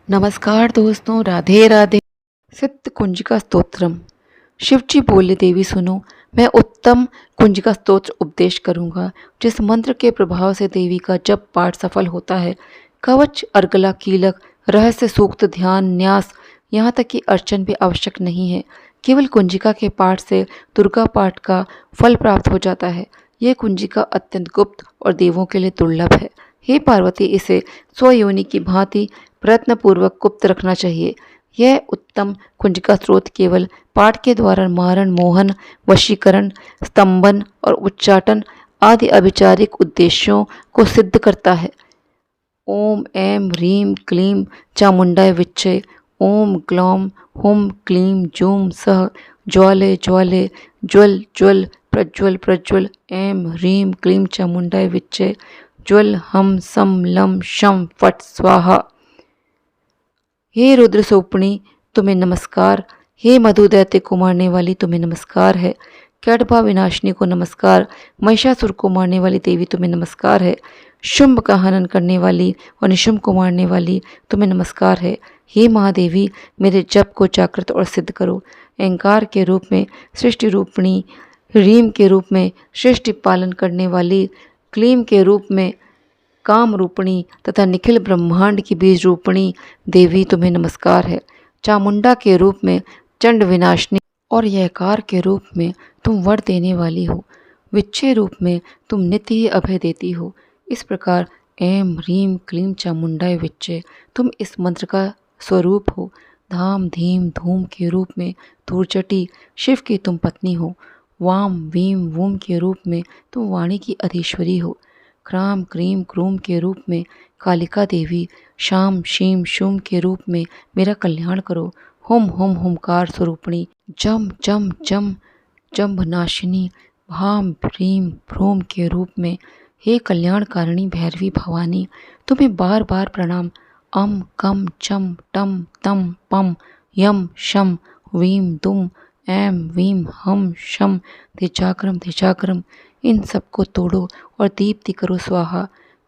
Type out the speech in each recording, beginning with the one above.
नमस्कार दोस्तों, राधे राधे। सिद्ध कुंजिका स्तोत्रम। शिवजी बोले, देवी सुनो, मैं उत्तम कुंजिका स्तोत्र उपदेश करूंगा, जिस मंत्र के प्रभाव से देवी का जप पाठ सफल होता है। कवच, अर्गला, कीलक, रहस्य, सूक्त, ध्यान, न्यास, यहाँ तक कि अर्चन भी आवश्यक नहीं है। केवल कुंजिका के पाठ से दुर्गा पाठ का फल प्राप्त हो जाता है। यह कुंजिका अत्यंत गुप्त और देवों के लिए दुर्लभ है। हे पार्वती, इसे स्वयोनि की भांति प्रयत्नपूर्वक गुप्त रखना चाहिए। यह उत्तम कुंजिका स्रोत केवल पाठ के द्वारा मारण, मोहन, वशीकरण, स्तंभन और उच्चाटन आदि अभिचारिक उद्देश्यों को सिद्ध करता है। ओम ऐं ह्रीं क्लीं चामुंडाय विच्चे। ओम ग्लौम हुम क्लीं जूं सः ज्वाले ज्वाले ज्वल ज्वल प्रज्वल प्रज्वल। ऐं ह्रीं क्लीं चामुंडाय विच्चे। ज्वल हम सम लम शम फट स्वाहा। हे रुद्र सोपणी, तुम्हें नमस्कार। हे मधु दैत्य को मारने वाली, तुम्हें नमस्कार है। कैटभा विनाशिनी को नमस्कार। महिषासुर को मारने वाली देवी, तुम्हें नमस्कार है। शुंभ का हनन करने वाली और निशुंभ को मारने वाली, तुम्हें नमस्कार है। हे महादेवी, मेरे जप को जागृत और सिद्ध करो। अहंकार के रूप में सृष्टि रूपिणी, ह्रीम के रूप में सृष्टि पालन करने वाली, क्लीम के रूप में काम रूपिणी तथा निखिल ब्रह्मांड की बीज रूपिणी देवी, तुम्हें नमस्कार है। चामुंडा के रूप में चंड विनाशिनी और यकार के रूप में तुम वर देने वाली हो। विच्छे रूप में तुम नित्य ही अभय देती हो। इस प्रकार ऐं ह्रीं क्लीं चामुंडाय विच्चे तुम इस मंत्र का स्वरूप हो। धाम धीम धूम के रूप में धूर्जटी शिव की तुम पत्नी हो। वाम वीम वूम के रूप में तुम वाणी की अधीश्वरी हो। क्राम क्रीम क्रूम के रूप में कालिका देवी, शाम शीम शुम के रूप में मेरा कल्याण करो। हुम हुम हुमकार स्वरूपिणी, जम जम जम जम्भनाशिनी, भाम भ्रीम भ्रूम के रूप में हे कल्याणकारिणी भैरवी भवानी, तुम्हें बार बार प्रणाम। अम कम चम टम तम पम यम शम वीम दुम ऐं वीम हम शम दिजाक्रम, इन सबको तोड़ो और दीप्ति करो स्वाहा।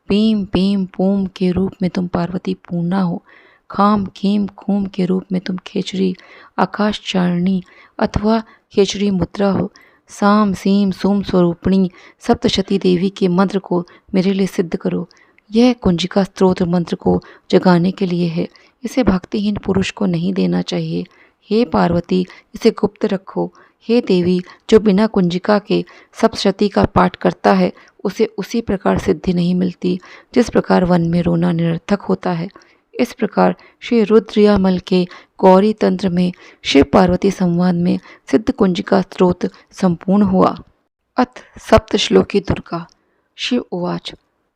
पीम पीम पूम के रूप में तुम पार्वती पूर्णा हो। खाम खीम खूम के रूप में तुम खेचरी आकाश चारणी अथवा खेचरी मुद्रा हो। साम सीम सूम स्वरूपिणी सप्तशती देवी के मंत्र को मेरे लिए सिद्ध करो। यह कुंजिका स्तोत्र मंत्र को जगाने के लिए है। इसे भक्तिहीन पुरुष को नहीं देना चाहिए। हे पार्वती, इसे गुप्त रखो। हे देवी, जो बिना कुंजिका के सप्तशती का पाठ करता है उसे उसी प्रकार सिद्धि नहीं मिलती जिस प्रकार वन में रोना निरर्थक होता है। इस प्रकार श्री रुद्रयामल के गौरी तंत्र में शिव पार्वती संवाद में सिद्ध कुंजिका स्तोत्र संपूर्ण हुआ। अथ सप्त श्लोकी दुर्गा। शिव उवाच,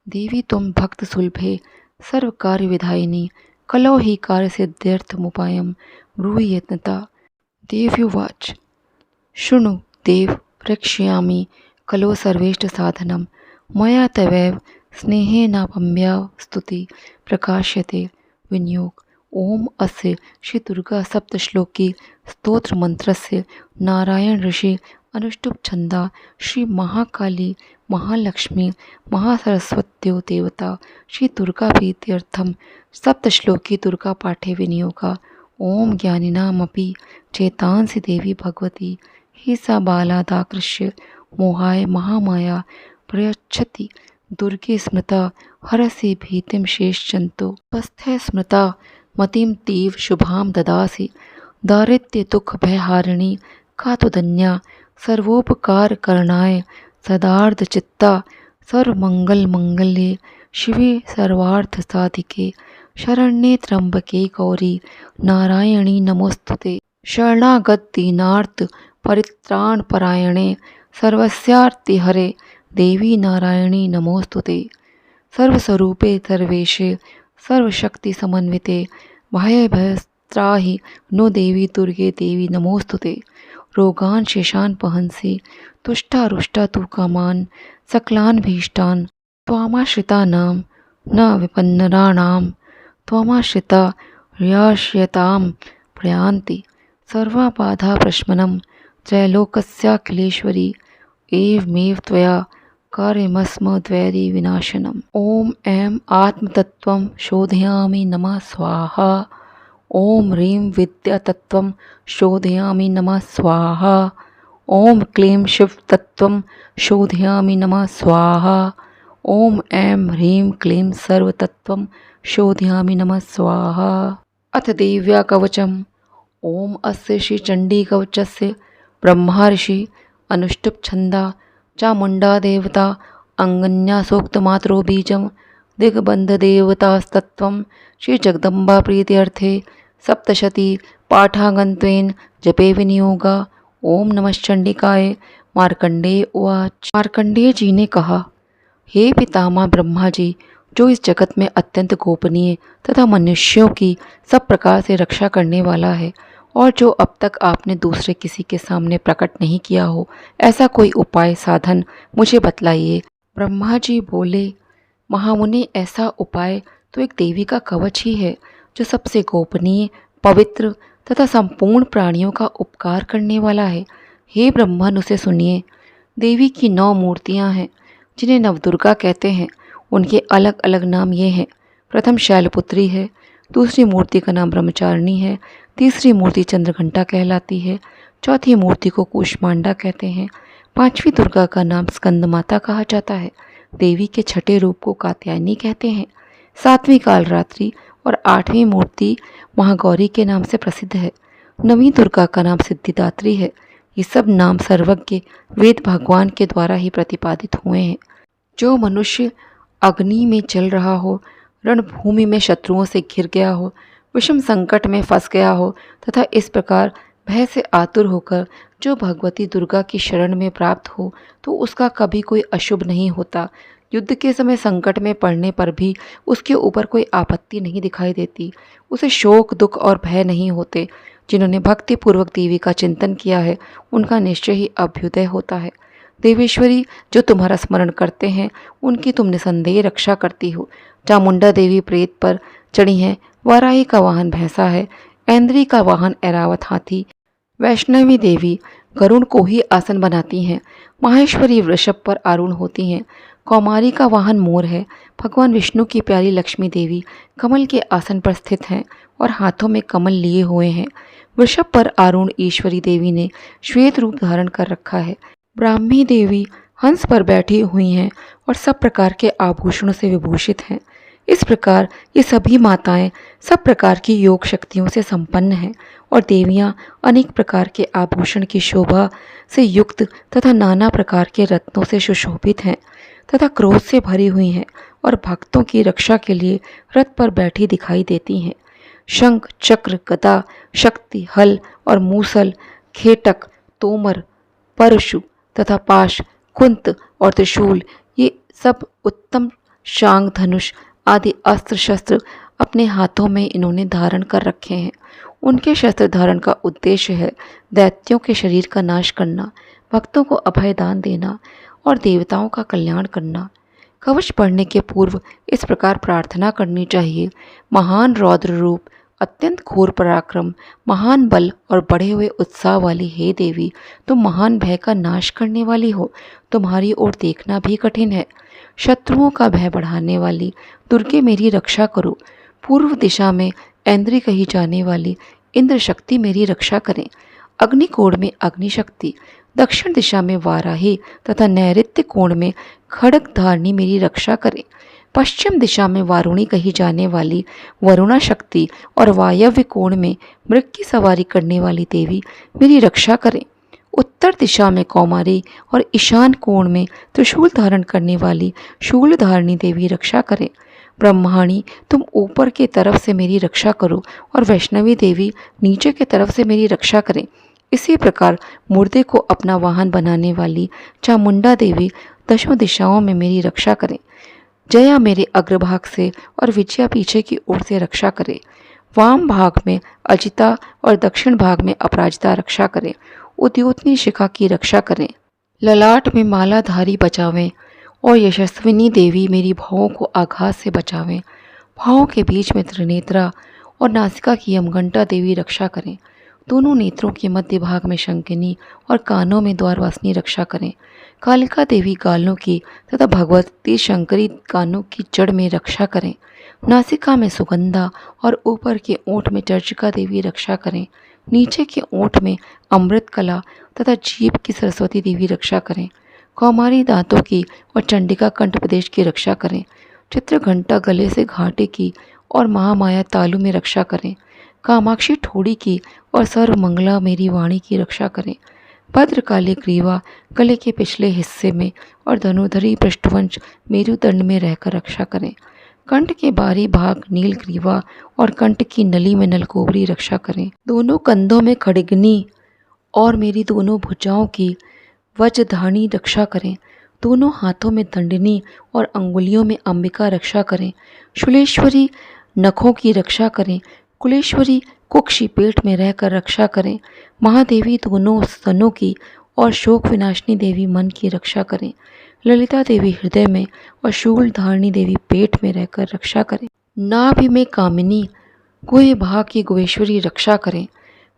देवी तुम भक्त सुलभे सर्व कार्य विधायिनी, कलौ ही कार्य सिद्ध्यर्थमुपायं ब्रूहि यत्नता। देव्युवाच, शृणु देव प्रक्ष्यामि कलो सर्वेष्ट साधनं, मया तवैव स्नेहेनापम्या स्तुति प्रकाश्यते। विनियोग। ओम अस्य श्री दुर्गा सप्तश्लोकी स्तोत्र मंत्रस्य नारायण ऋषि अनुष्टुप छंदा श्री महाकाली महालक्ष्मी महासरस्वत्यो देवता श्री दुर्गा प्रीत्यर्थम सप्तश्लोकी दुर्गा पाठे विनियोगा। ओम ज्ञानिनामपि चेतांसि देवी भगवती, ही सा बालादाकृष्य मोहाय महामाया प्रयच्छति। दुर्गे स्मृता हरसि भीतिं शेषजंतो, उपस्थे स्मृता मतिं तीव शुभां ददासि। दारिद्र्य दुख भयहारिणी का तो धन्या, सर्वोपकार करणाय सदार्थ चित्ता। सर्वमंगल मंगल्ये शिवे सर्वार्थ साधिके, शरण्ये त्र्यंबके गौरी नारायणी नमोस्तुते। शरणागत दीनार्थ परित्राण परायणे, सर्वस्यार्ति हरे देवी नारायणी नमोस्तुते। सर्वस्वरूपे सर्वेशे सर्वशक्ति समन्विते, भय भयस्त्राहि नो देवी दुर्गे देवी नमोस्तुते। रोगान शेषान पहंसि तुष्टा रुष्टा तु कामान, सकलान भीष्टान त्वामाश्रितानां न विपन्नराणां, त्वामाश्रिता याश्यतां प्रयान्ति। सर्वाबाधा प्रशमनं त्रैलोक्यस्याखिलेश्वरी, एवमेव त्वया कार्यमस्मद्वैरी विनाशनम। ओम ऐं आत्मतत्त्वं शोधयामि नमः स्वाहा। ओम ह्रीं विद्यातत्त्वं शोधयामि नमः स्वाहा। ओम क्लीं शिवतत्त्वं शोधयामि नमः स्वाहा। ओम ऐं ह्रीं क्लीं सर्वतत्त्वं शोधयामि नमः स्वाहा। अथ देव्या कवचम्। ओम अस्य श्री चंडी कवचस्य ब्रह्मर्षि अनुष्टुप् छंदा चामुंडा देवता अंगन्या सूक्तमात्रो बीजं दिग्बंध देवतास्तत्त्वं श्री जगदम्बा प्रीत्यर्थे सप्तशती पाठागन्त्वेन जपे विनियोगा। ओम नमश्चंडिकाय। मार्कंडेय उवाच। मार्कंडेय जी ने कहा, हे पितामह ब्रह्मा जी, जो इस जगत में अत्यंत गोपनीय तथा मनुष्यों की सब प्रकार से रक्षा करने वाला है और जो अब तक आपने दूसरे किसी के सामने प्रकट नहीं किया हो, ऐसा कोई उपाय साधन मुझे बतलाइए। ब्रह्मा जी बोले, महामुनि, ऐसा उपाय तो एक देवी का कवच ही है जो सबसे गोपनीय, पवित्र तथा संपूर्ण प्राणियों का उपकार करने वाला है। हे ब्रह्मन, उसे सुनिए। देवी की 9 मूर्तियां हैं जिन्हें नवदुर्गा कहते हैं। उनके अलग अलग नाम ये हैं। प्रथम शैलपुत्री है, दूसरी मूर्ति का नाम ब्रह्मचारिणी है, तीसरी मूर्ति चंद्रघंटा कहलाती है, चौथी मूर्ति को कूष्मांडा कहते हैं, पांचवी दुर्गा का नाम स्कंद माता कहा जाता है, देवी के छठे रूप को कात्यायनी कहते हैं, सातवीं कालरात्रि और आठवीं मूर्ति महागौरी के नाम से प्रसिद्ध है, नवीं दुर्गा का नाम सिद्धिदात्री है। ये सब नाम सर्वज्ञ वेद भगवान के द्वारा ही प्रतिपादित हुए हैं। जो मनुष्य अग्नि में जल रहा हो, रणभूमि में शत्रुओं से घिर गया हो, विषम संकट में फंस गया हो तथा इस प्रकार भय से आतुर होकर जो भगवती दुर्गा की शरण में प्राप्त हो, तो उसका कभी कोई अशुभ नहीं होता। युद्ध के समय संकट में पड़ने पर भी उसके ऊपर कोई आपत्ति नहीं दिखाई देती। उसे शोक, दुख और भय नहीं होते। जिन्होंने भक्ति पूर्वक देवी का चिंतन किया है, उनका निश्चय ही अभ्युदय होता है। देवेश्वरी, जो तुम्हारा स्मरण करते हैं, उनकी तुम निसंदेह रक्षा करती हो। चामुंडा देवी प्रेत पर चढ़ी हैं, वाराही का वाहन भैंसा है, ऐन्द्री का वाहन ऐरावत हाथी, वैष्णवी देवी गरुण को ही आसन बनाती हैं, माहेश्वरी वृषभ पर आरूढ़ होती हैं, कौमारी का वाहन मोर है, भगवान विष्णु की प्यारी लक्ष्मी देवी कमल के आसन पर स्थित हैं और हाथों में कमल लिए हुए हैं। वृषभ पर आरूढ़ ईश्वरी देवी ने श्वेत रूप धारण कर रखा है। ब्राह्मी देवी हंस पर बैठी हुई हैं और सब प्रकार के आभूषणों से विभूषित हैं। इस प्रकार ये सभी माताएं सब प्रकार की योग शक्तियों से संपन्न हैं और देवियां अनेक प्रकार के आभूषण की शोभा से युक्त तथा नाना प्रकार के रत्नों से सुशोभित हैं तथा क्रोध से भरी हुई हैं और भक्तों की रक्षा के लिए रथ पर बैठी दिखाई देती हैं। शंख, चक्र, गदा, शक्ति, हल और मूसल, खेटक, तोमर, परशु तथा पाश, कुंत और त्रिशूल, ये सब उत्तम शांग, धनुष आदि अस्त्र शस्त्र अपने हाथों में इन्होंने धारण कर रखे हैं। उनके शस्त्र धारण का उद्देश्य है दैत्यों के शरीर का नाश करना, भक्तों को अभय दान देना और देवताओं का कल्याण करना। कवच पढ़ने के पूर्व इस प्रकार प्रार्थना करनी चाहिए, महान रौद्र रूप, अत्यंत घोर पराक्रम, महान बल और बढ़े हुए उत्साह वाली हे देवी, तुम महान भय का नाश करने वाली हो, तुम्हारी ओर देखना भी कठिन है। शत्रुओं का भय बढ़ाने वाली दुर्गे, मेरी रक्षा करो। पूर्व दिशा में ऐन्द्री कही जाने वाली इंद्र शक्ति मेरी रक्षा करें। अग्निकोण में अग्नि शक्ति, दक्षिण दिशा में वाराही तथा नैऋत्य कोण में खड्ग धारणी मेरी रक्षा करें। पश्चिम दिशा में वारुणी कही जाने वाली वरुणा शक्ति और वायव्य कोण में मृग की सवारी करने वाली देवी मेरी रक्षा करें। उत्तर दिशा में कौमारी और ईशान कोण में त्रिशूल धारण करने वाली शूल धारणी देवी रक्षा करें। ब्रह्माणी, तुम ऊपर की तरफ से मेरी रक्षा करो और वैष्णवी देवी नीचे की तरफ से मेरी रक्षा करें। इसी प्रकार मुर्दे को अपना वाहन बनाने वाली चामुंडा देवी दशों दिशाओं में मेरी रक्षा करें। जया मेरे अग्रभाग से और विजया पीछे की ओर से रक्षा करे। वाम भाग में अजिता और दक्षिण भाग में अपराजिता रक्षा करें। उद्योतनी शिखा की रक्षा करें। ललाट में मालाधारी बचावें और यशस्विनी देवी मेरी भावों को आघात से बचावें। भावों के बीच में त्रिनेत्रा और नासिका की यमघंटा देवी रक्षा करें। दोनों नेत्रों के मध्य भाग में शंकिनी और कानों में द्वारवासिनी रक्षा करें। कालिका देवी गालों की तथा भगवती शंकरी कानों की जड़ में रक्षा करें। नासिका में सुगंधा और ऊपर के ओंठ में चर्चिका देवी रक्षा करें। नीचे के ओंठ में अमृत कला तथा जीभ की सरस्वती देवी रक्षा करें। कौमारी दांतों की और चंडिका कंठ प्रदेश की रक्षा करें। चित्रघंटा गले से घाटे की और महामाया तालु में रक्षा करें। कामाक्षी ठोड़ी की और सर्वमंगला मेरी वाणी की रक्षा करें। भद्रकाली ग्रीवा गले के पिछले हिस्से में और धनुधरी पृष्ठवंश मेरुदंड में रहकर रक्षा करें। कंठ के बाहरी भाग नील ग्रीवा और कंठ की नली में नलकोबरी रक्षा करें। दोनों कंधों में खड़गनी और मेरी दोनों भुजाओं की वज्रधारणी रक्षा करें। दोनों हाथों में दंडनी और अंगुलियों में अंबिका रक्षा करें। शूलेश्वरी नखों की रक्षा करें। कुलेश्वरी कुक्षी पेट में रहकर रक्षा करें। महादेवी दोनों स्तनों की और शोक विनाशिनी देवी मन की रक्षा करें। ललिता देवी हृदय में और शूल धारणी देवी पेट में रहकर रक्षा करें। नाभि में कामिनी गुहे भाग की गुहेश्वरी रक्षा करें।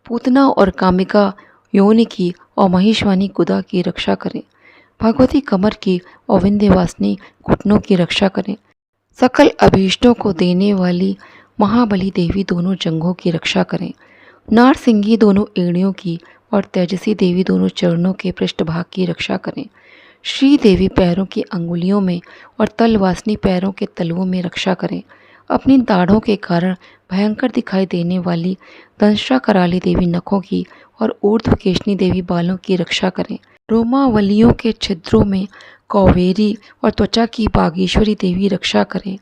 पूतना और कामिका योनि की और महिषवानी गुदा की रक्षा करें। भगवती कमर की और विंध्यवासिनी घुटनों की रक्षा करें। सकल अभीष्टों को देने वाली महाबली देवी दोनों जंघों की रक्षा करें। नारसिंगी दोनों एड़ियों की और तेजसी देवी दोनों चरणों के पृष्ठभाग की रक्षा करें। श्री देवी पैरों की अंगुलियों में और तलवासिनी पैरों के तलुओं में रक्षा करें। अपनी दाढ़ों के कारण भयंकर दिखाई देने वाली दंशा कराली देवी नखों की और ऊर्ध्वकेशनी देवी बालों की रक्षा करें। रोमावलियों के छिद्रों में कौवेरी और त्वचा की बागेश्वरी देवी रक्षा करें।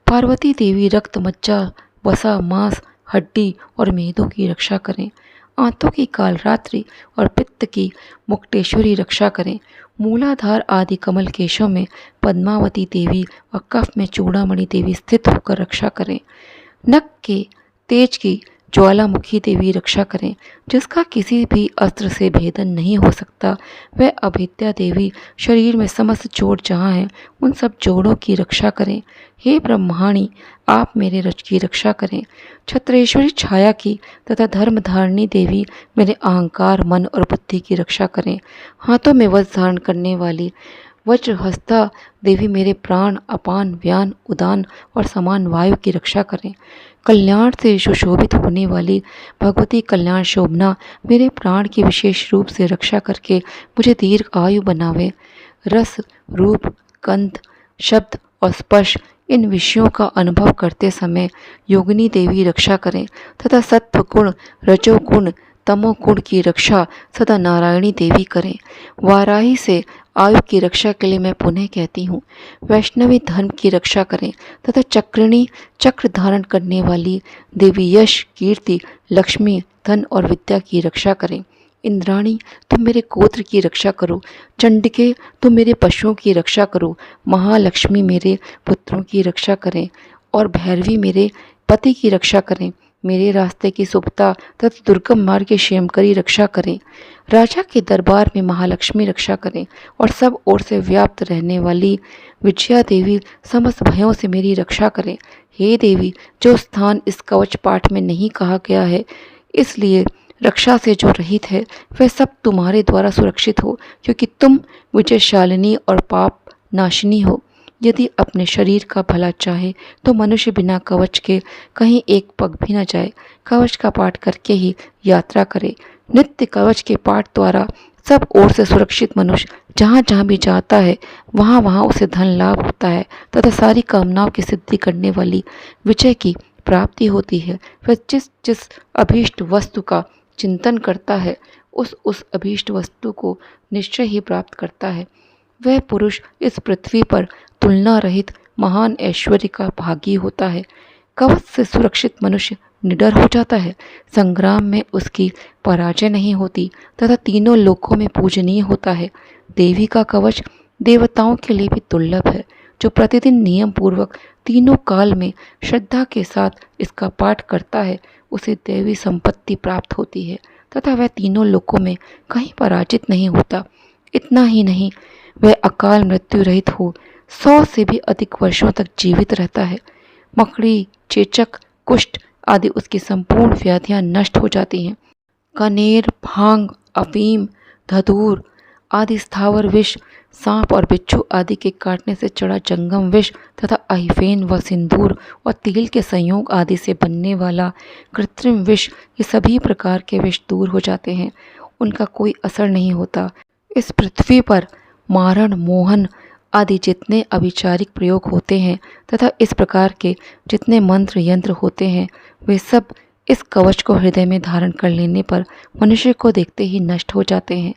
पार्वती देवी रक्त मज्जा वसा मांस हड्डी और मेदों की रक्षा करें। आंतों की कालरात्रि और पित्त की मुक्तेश्वरी रक्षा करें। मूलाधार आदि कमल केशों में पद्मावती देवी और कफ में चूड़ामणि देवी स्थित होकर रक्षा करें। नख के तेज की ज्वालामुखी देवी रक्षा करें। जिसका किसी भी अस्त्र से भेदन नहीं हो सकता, वह अभेद्या देवी शरीर में समस्त जोड़ जहाँ हैं उन सब जोड़ों की रक्षा करें। हे ब्रह्माणी, आप मेरे रज की रक्षा करें। छत्रेश्वरी छाया की तथा धर्मधारिणी देवी मेरे अहंकार मन और बुद्धि की रक्षा करें। हाथों में वज्र धारण करने वाली वज्रहस्ता देवी मेरे प्राण अपान व्यान उदान और समान वायु की रक्षा करें। कल्याण से सुशोभित होने वाली भगवती कल्याण शोभना मेरे प्राण की विशेष रूप से रक्षा करके मुझे दीर्घ आयु बनावे। रस रूप गंध शब्द और स्पर्श इन विषयों का अनुभव करते समय योगिनी देवी रक्षा करें तथा सत्व गुण रजोगुण तमोगुण की रक्षा सदा नारायणी देवी करें। वाराही से आयु की रक्षा के लिए मैं पुनः कहती हूँ, वैष्णवी धर्म की रक्षा करें तथा चक्रिणी चक्र धारण करने वाली देवी यश कीर्ति लक्ष्मी धन और विद्या की रक्षा करें। इंद्राणी तुम मेरे गोत्र की रक्षा करो। चंडिके तुम मेरे पशुओं की रक्षा करो। महालक्ष्मी मेरे पुत्रों की रक्षा करें और भैरवी मेरे पति की रक्षा करें। मेरे रास्ते की सुबता तथा दुर्गम मार्ग की क्षेमकरी रक्षा करें। राजा के दरबार में महालक्ष्मी रक्षा करें और सब ओर से व्याप्त रहने वाली विजया देवी समस्त भयों से मेरी रक्षा करें। हे देवी, जो स्थान इस कवच पाठ में नहीं कहा गया है, इसलिए रक्षा से जो रहित है, वह सब तुम्हारे द्वारा सुरक्षित हो, क्योंकि तुम विजयशालिनी और पाप नाशिनी हो। यदि अपने शरीर का भला चाहे तो मनुष्य बिना कवच के कहीं एक पग भी न जाए। कवच का पाठ करके ही यात्रा करे। नित्य कवच के पाठ द्वारा सब ओर से सुरक्षित मनुष्य जहाँ जहाँ भी जाता है वहाँ वहाँ उसे धन लाभ होता है तथा सारी कामनाओं की सिद्धि करने वाली विजय की प्राप्ति होती है। वह जिस जिस अभीष्ट वस्तु का चिंतन करता है उस अभीष्ट वस्तु को निश्चय ही प्राप्त करता है। वह पुरुष इस पृथ्वी पर तुलना रहित महान ऐश्वर्य का भागी होता है। कवच से सुरक्षित मनुष्य निडर हो जाता है। संग्राम में उसकी पराजय नहीं होती तथा तीनों लोकों में पूजनीय होता है। देवी का कवच देवताओं के लिए भी दुर्लभ है। जो प्रतिदिन नियम पूर्वक तीनों काल में श्रद्धा के साथ इसका पाठ करता है उसे देवी संपत्ति प्राप्त होती है तथा वह तीनों लोकों में कहीं पराजित नहीं होता। इतना ही नहीं, वह अकाल मृत्यु रहित हो 100 से भी अधिक वर्षों तक जीवित रहता है। मकड़ी चेचक कुष्ठ आदि उसकी संपूर्ण व्याधियां नष्ट हो जाती हैं। कनेर, भांग, अफीम, धतूर आदि स्थावर विष, सांप और बिच्छू आदि के काटने से चढ़ा जंगम विष तथा अहिफेन व सिंदूर और तिल के संयोग आदि से बनने वाला कृत्रिम विष, ये सभी प्रकार के विष दूर हो जाते हैं, उनका कोई असर नहीं होता। इस पृथ्वी पर मारण, मोहन आदि जितने अभिचारिक प्रयोग होते हैं तथा इस प्रकार के जितने मंत्र यंत्र होते हैं, वे सब इस कवच को हृदय में धारण कर लेने पर मनुष्य को देखते ही नष्ट हो जाते हैं।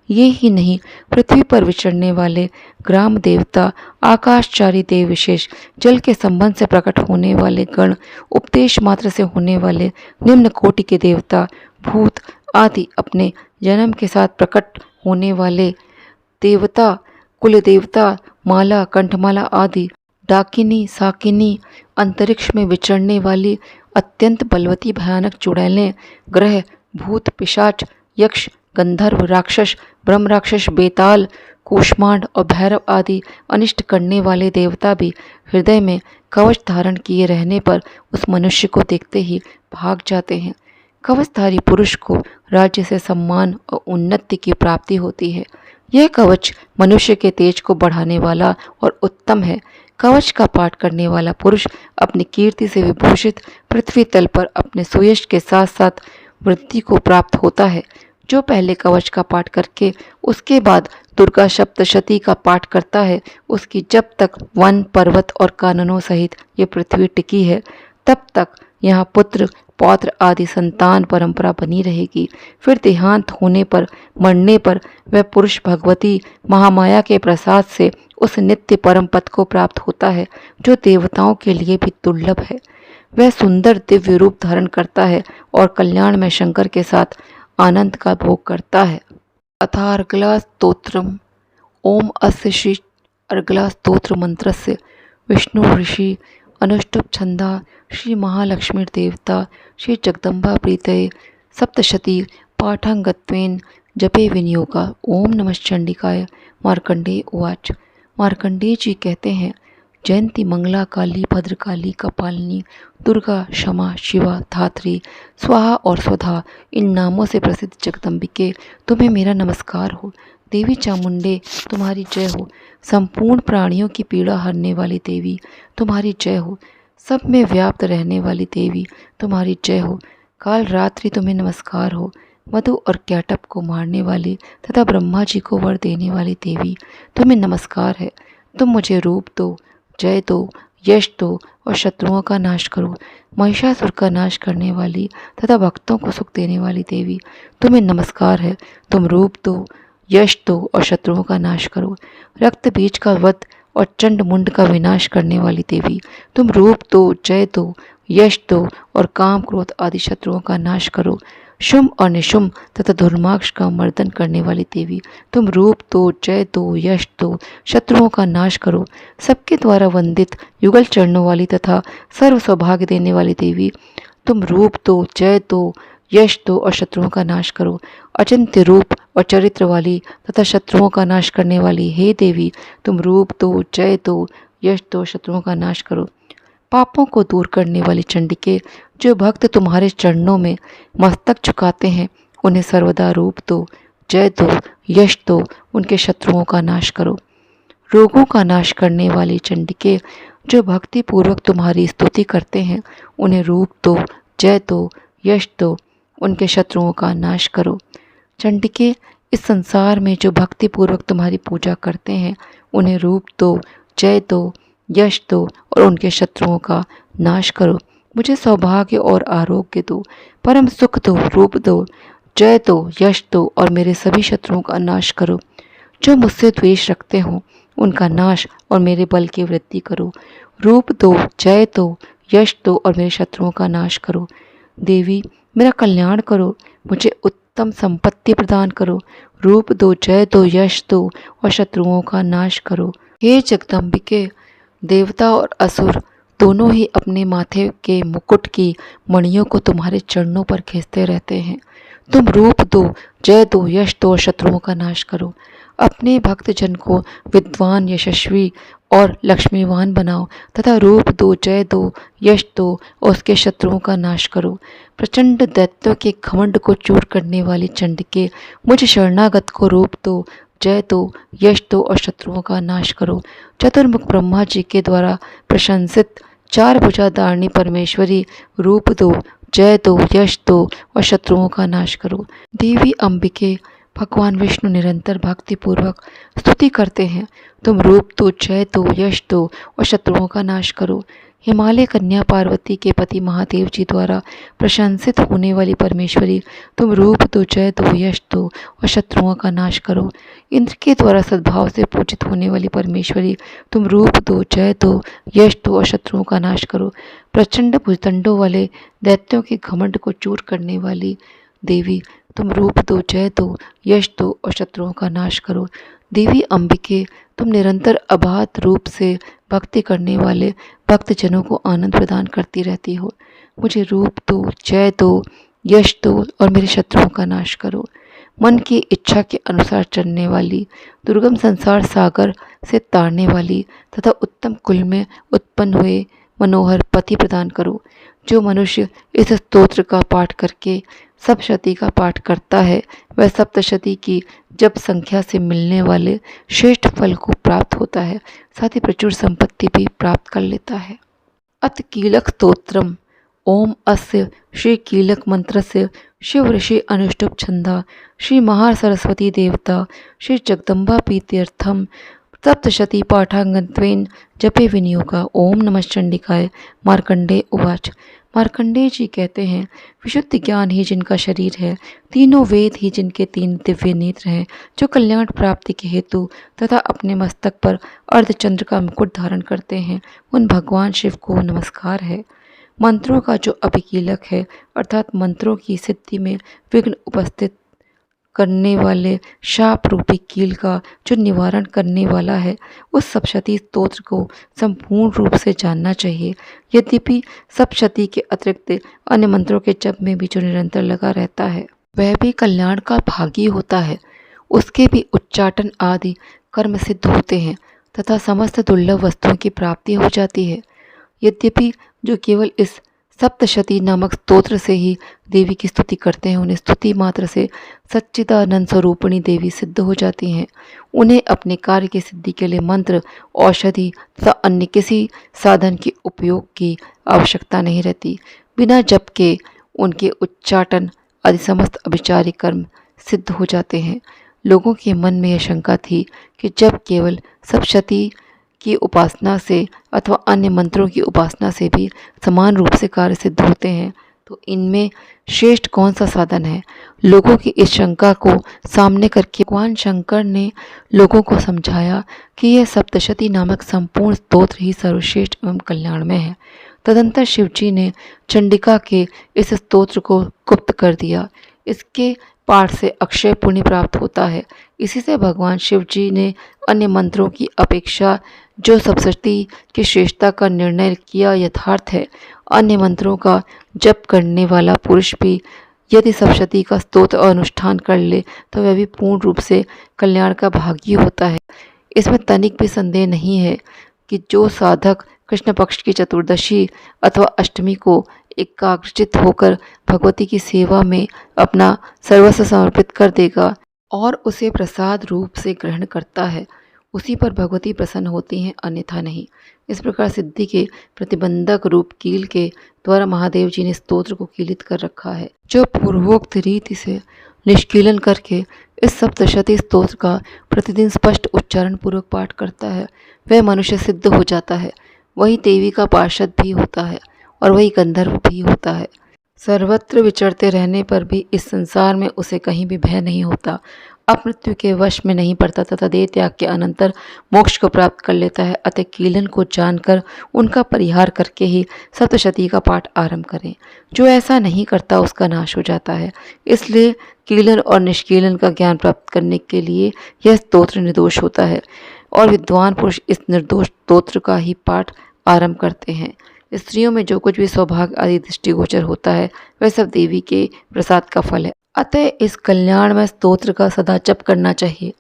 ये ही नहीं, पृथ्वी पर विचरने वाले ग्राम देवता, आकाशचारी देव विशेष, जल के संबंध से प्रकट होने वाले गण, उपदेश मात्र से होने वाले निम्न कोटि के देवता, भूत आदि, अपने जन्म के साथ प्रकट होने वाले देवता, कुल देवता, माला, कंठमाला आदि, डाकिनी, साकिनी, अंतरिक्ष में विचरने वाली अत्यंत बलवती भयानक चुड़ैलें, ग्रह, भूत, पिशाच, यक्ष, गंधर्व, राक्षस, ब्रह्म राक्षस, बेताल, कूष्मांड और भैरव आदि अनिष्ट करने वाले देवता भी हृदय में कवच धारण किए रहने पर उस मनुष्य को देखते ही भाग जाते हैं। कवचधारी पुरुष को राज्य से सम्मान और उन्नति की प्राप्ति होती है। यह कवच मनुष्य के तेज को बढ़ाने वाला और उत्तम है। कवच का पाठ करने वाला पुरुष अपनी कीर्ति से विभूषित पृथ्वी तल पर अपने सुयश के साथ साथ वृद्धि को प्राप्त होता है। जो पहले कवच का पाठ करके उसके बाद दुर्गा सप्तशती का पाठ करता है, उसकी जब तक वन, पर्वत और काननों सहित ये पृथ्वी टिकी है, तब तक यहाँ पुत्र, पौत्र आदि संतान परंपरा बनी रहेगी। फिर देहांत होने पर, मरने पर वह पुरुष भगवती महामाया के प्रसाद से उस नित्य परम पद को प्राप्त होता है, जो देवताओं के लिए भी दुर्लभ है। वह सुंदर दिव्य रूप धारण करता है और कल्याण में शंकर के साथ आनंद का भोग करता है। अथा अर्गला स्तोत्रम। ओम अस्य श्री अर्गला स्तोत्र मंत्र से विष्णु ऋषि अनुष्टुप छंदा श्री महालक्ष्मी देवता श्री जगदम्बा प्रीतये सप्तशती पाठांगत्वेन जपे विनियोगा। ओम नमः चंडिकाय। मार्कंडेय उवाच। मार्कंडेय जी कहते हैं, जयंती, मंगला, काली, भद्रकाली, कपालिनी, दुर्गा, क्षमा, शिवा, धात्री, स्वाहा और स्वधा, इन नामों से प्रसिद्ध जगदम्बिके, तुम्हें मेरा नमस्कार हो। देवी चामुंडे, तुम्हारी जय हो। संपूर्ण प्राणियों की पीड़ा हरने वाली देवी, तुम्हारी जय हो। सब में व्याप्त रहने वाली देवी, तुम्हारी जय हो। काल रात्रि, तुम्हें नमस्कार हो। मधु और कैटप को मारने वाली तथा ब्रह्मा जी को वर देने वाली देवी, तुम्हें नमस्कार है। तुम मुझे रूप दो, जय दो, यश दो और शत्रुओं का नाश करो। महिषासुर का नाश करने वाली तथा भक्तों को सुख देने वाली देवी, तुम्हें नमस्कार है। तुम रूप दो, यश दो और शत्रुओं का नाश करो। रक्त बीज का वध और चंड मुंड का विनाश करने वाली देवी, तुम रूप दो, जय दो, यश दो और काम, क्रोध आदि शत्रुओं का नाश करो। शुंभ और निशुंभ तथा धुर्माक्ष का मर्दन करने वाली देवी, तुम रूप दो, जय दो, यश दो, शत्रुओं का नाश करो। सबके द्वारा वंदित, युगल चरणों वाली तथा सर्व सौभाग्य देने वाली देवी, तुम रूप दो, जय दो, यश दो और शत्रुओं का नाश करो। अचिंत्य रूप और चरित्र वाली तथा शत्रुओं का नाश करने वाली हे देवी, तुम रूप दो, जय दो, यश दो, शत्रुओं का नाश करो। पापों को दूर करने वाली चंडिके, जो भक्त तुम्हारे चरणों में मस्तक झुकाते हैं, उन्हें सर्वदा रूप दो, जय दो, यश दो, उनके शत्रुओं का नाश करो। रोगों का नाश करने वाली चंडिके, जो भक्ति पूर्वक तुम्हारी स्तुति करते हैं, उन्हें रूप दो, जय दो, यश दो, उनके शत्रुओं का नाश करो। चंडिके, इस संसार में जो भक्ति पूर्वक तुम्हारी पूजा करते हैं, उन्हें रूप दो, जय दो, यश दो और उनके शत्रुओं का नाश करो। मुझे सौभाग्य और आरोग्य दो, परम सुख दो, रूप दो, जय दो, यश दो और मेरे सभी शत्रुओं का नाश करो। जो मुझसे द्वेष रखते हों, उनका नाश और मेरे बल की वृद्धि करो। रूप दो, जय दो, यश दो और मेरे शत्रुओं का नाश करो। देवी, मेरा कल्याण करो, मुझे उत्तम संपत्ति प्रदान करो। रूप दो, जय दो, यश दो और शत्रुओं का नाश करो। हे जगदम्बिके, देवता और असुर दोनों ही अपने माथे के मुकुट की मणियों को तुम्हारे चरणों पर खींचते रहते हैं। तुम रूप दो, जय दो, यश दो और शत्रुओं का नाश करो। अपने भक्तजन को विद्वान, यशस्वी और लक्ष्मीवान बनाओ तथा रूप दो, जय दो, यश दो और उसके शत्रुओं का नाश करो। प्रचंड दैत्यों के घमंड को चूर करने वाली चंडिके, मुझ शरणागत को रूप दो, जय दो, यश दो और शत्रुओं का नाश करो। चतुर्मुख ब्रह्मा जी के द्वारा प्रशंसित चार भुजाधारिणी परमेश्वरी, रूप दो, जय दो, यश दो और शत्रुओं का नाश करो। देवी अंबिके भगवान विष्णु निरंतर भक्तिपूर्वक स्तुति करते हैं, तुम रूप दो, जय दो, यश दो और शत्रुओं का नाश करो। हिमालय कन्या पार्वती के पति महादेव जी द्वारा प्रशंसित होने वाली परमेश्वरी, तुम रूप दो, जय दो, यश दो और शत्रुओं का नाश करो। इंद्र के द्वारा सद्भाव से पूजित होने वाली परमेश्वरी, तुम रूप दो, जय दो, यश दो और शत्रुओं का नाश करो। प्रचंड भुजदंडों वाले दैत्यों के घमंड को चूर करने वाली देवी, तुम रूप दो, जय दो, यश दो और शत्रुओं का नाश करो। देवी अंबिके, तुम निरंतर अबाध रूप से भक्ति करने वाले भक्तजनों को आनंद प्रदान करती रहती हो। मुझे रूप दो, जय दो, यश दो और मेरे शत्रुओं का नाश करो। मन की इच्छा के अनुसार चलने वाली, दुर्गम संसार सागर से तारने वाली तथा उत्तम कुल में उत्पन्न हुए मनोहर पति प्रदान करो। जो मनुष्य इस स्तोत्र का पाठ करके सप्तशती का पाठ करता है, वह सप्तशती की जप संख्या से मिलने वाले श्रेष्ठ फल को प्राप्त होता है, साथ ही प्रचुर संपत्ति भी प्राप्त कर लेता है। अत कीलक स्तोत्रम। ओम अस्य श्री कीलक मंत्र से शिव ऋषि अनुष्टुप छंदा श्री महासरस्वती देवता श्री जगदम्बा प्रीत्यर्थम सप्तशती पाठांगत्वेन जपे विनियोगा। ओम नमः चंडिकाय। मार्कंडेय उवाच। मार्कंडेय जी कहते हैं, विशुद्ध ज्ञान ही जिनका शरीर है, तीनों वेद ही जिनके तीन दिव्य नेत्र हैं, जो कल्याण प्राप्ति के हेतु तथा अपने मस्तक पर अर्धचंद्र का मुकुट धारण करते हैं, उन भगवान शिव को नमस्कार है। मंत्रों का जो अभिकीलक है, अर्थात मंत्रों की सिद्धि में विघ्न उपस्थित करने वाले शाप रूपी कील का जो निवारण करने वाला है, उस सप्तशती स्तोत्र को संपूर्ण रूप से जानना चाहिए। यद्यपि सप्तशती के अतिरिक्त अन्य मंत्रों के जप में भी जो निरंतर लगा रहता है, वह भी कल्याण का भागी होता है। उसके भी उच्चाटन आदि कर्म सिद्ध होते हैं तथा समस्त दुर्लभ वस्तुओं की प्राप्ति हो जाती है। यद्यपि जो केवल इस सप्तशती नामक स्तोत्र से ही देवी की स्तुति करते हैं, उन्हें स्तुति मात्र से सच्चिदानंद स्वरूपिणी देवी सिद्ध हो जाती हैं। उन्हें अपने कार्य की सिद्धि के लिए मंत्र, औषधि तथा अन्य किसी साधन के उपयोग की आवश्यकता नहीं रहती। बिना जप के उनके उच्चाटन आदि समस्त अभिचारी कर्म सिद्ध हो जाते हैं। लोगों के मन में यह शंका थी कि जब केवल सप्तशती की उपासना से अथवा अन्य मंत्रों की उपासना से भी समान रूप से कार्य सिद्ध होते हैं, तो इनमें श्रेष्ठ कौन सा साधन है। लोगों की इस शंका को सामने करके भगवान शंकर ने लोगों को समझाया कि यह सप्तशती नामक संपूर्ण स्तोत्र ही सर्वश्रेष्ठ एवं कल्याणमय है। तदंतर शिवजी ने चंडिका के इस स्तोत्र को गुप्त कर दिया। इसके पाठ से अक्षय पुण्य प्राप्त होता है। इसी से भगवान शिव जी ने अन्य मंत्रों की अपेक्षा जो सप्तशती की श्रेष्ठता का निर्णय किया यथार्थ है। अन्य मंत्रों का जप करने वाला पुरुष भी यदि सप्तशती का स्तोत्र अनुष्ठान कर ले तो वह भी पूर्ण रूप से कल्याण का भागी होता है। इसमें तनिक भी संदेह नहीं है कि जो साधक कृष्ण पक्ष की चतुर्दशी अथवा अष्टमी को एकाग्रचित होकर भगवती की सेवा में अपना सर्वस्व समर्पित कर देगा और उसे प्रसाद रूप से ग्रहण करता है, उसी पर भगवती प्रसन्न होती हैं, अन्यथा नहीं। इस प्रकार सिद्धि के प्रतिबंधक रूप कील के द्वारा महादेव जी ने स्तोत्र को कीलित कर रखा है। जो पूर्वोक्त रीति से निष्कीलन करके इस सप्तशती स्तोत्र का प्रतिदिन स्पष्ट उच्चारण पूर्वक पाठ करता है, वह मनुष्य सिद्ध हो जाता है। वही देवी का पार्षद भी होता है और वही गंधर्व भी होता है। सर्वत्र विचरते रहने पर भी इस संसार में उसे कहीं भी भय नहीं होता, अपमृत्यु के वश में नहीं पड़ता तथा देह त्याग के अनंतर मोक्ष को प्राप्त कर लेता है। अतः कीलन को जानकर उनका परिहार करके ही सप्तशती का पाठ आरंभ करें। जो ऐसा नहीं करता उसका नाश हो जाता है। इसलिए कीलन और निष्कीलन का ज्ञान प्राप्त करने के लिए यह स्तोत्र निर्दोष होता है और विद्वान पुरुष इस निर्दोष स्तोत्र का ही पाठ आरंभ करते हैं। स्त्रियों में जो कुछ भी सौभाग्य आदि दृष्टिगोचर होता है, वह सब देवी के प्रसाद का फल है। अतः इस कल्याणमय स्तोत्र का सदा जप करना चाहिए।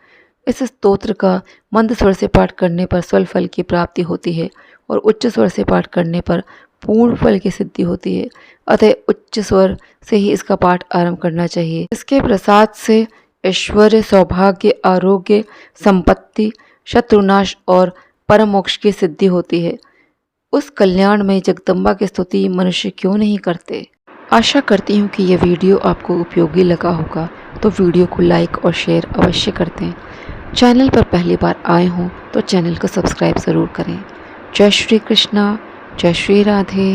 इस स्तोत्र का मंद स्वर से पाठ करने पर स्वल फल की प्राप्ति होती है और उच्च स्वर से पाठ करने पर पूर्ण फल की सिद्धि होती है। अतः उच्च स्वर से ही इसका पाठ आरंभ करना चाहिए। इसके प्रसाद से ऐश्वर्य, सौभाग्य, आरोग्य, संपत्ति, शत्रुनाश और परम मोक्ष की सिद्धि होती है। उस कल्याण में जगदम्बा की स्तुति मनुष्य क्यों नहीं करते। आशा करती हूँ कि यह वीडियो आपको उपयोगी लगा होगा, तो वीडियो को लाइक और शेयर अवश्य कर दें। चैनल पर पहली बार आए हों तो चैनल को सब्सक्राइब ज़रूर करें। जय श्री कृष्णा, जय श्री राधे।